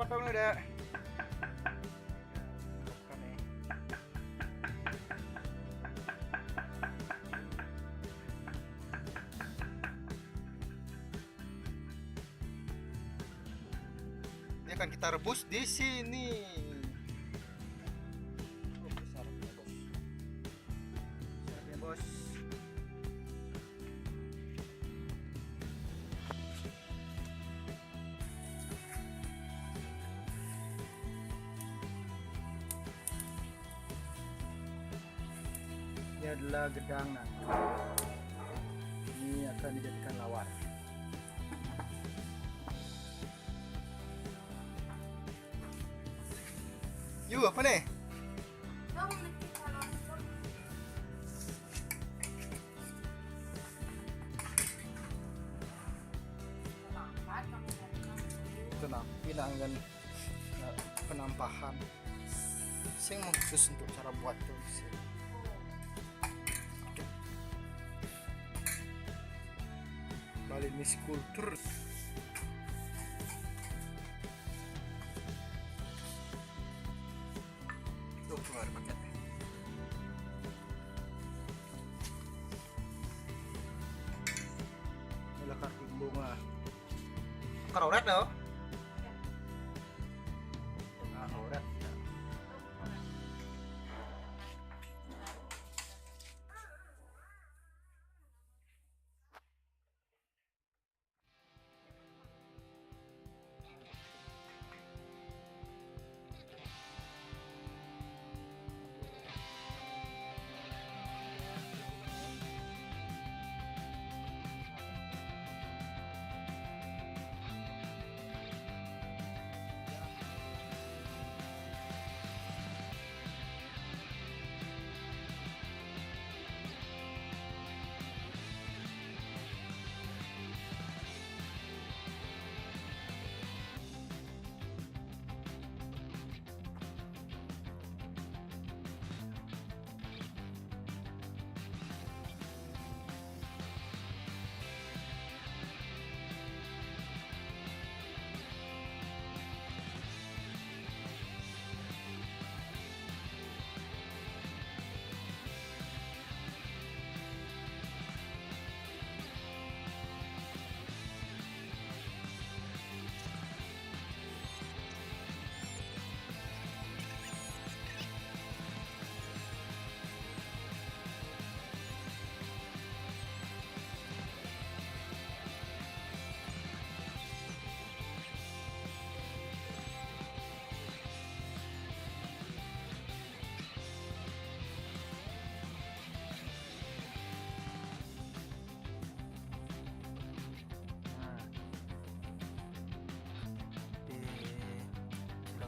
potong udah. Ini akan kita rebus di sini. Besar ya, bos. Besar ya, bos. Ini adalah gedang nangka. Ini akan dijadikan lawar. Yuk, apa nih? Tenang, pinanggan penampahan. Saya mau khusus untuk cara buat tuh. Balik ini skulptur. Tuh keluar paketnya. Inilah kartu bunga. Karoret loh. Karoret.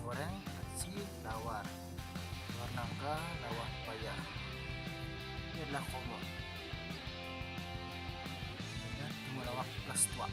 Goreng kasih lawar nangka, lawar payah. Ini adalah komo dengan lawar plus tua.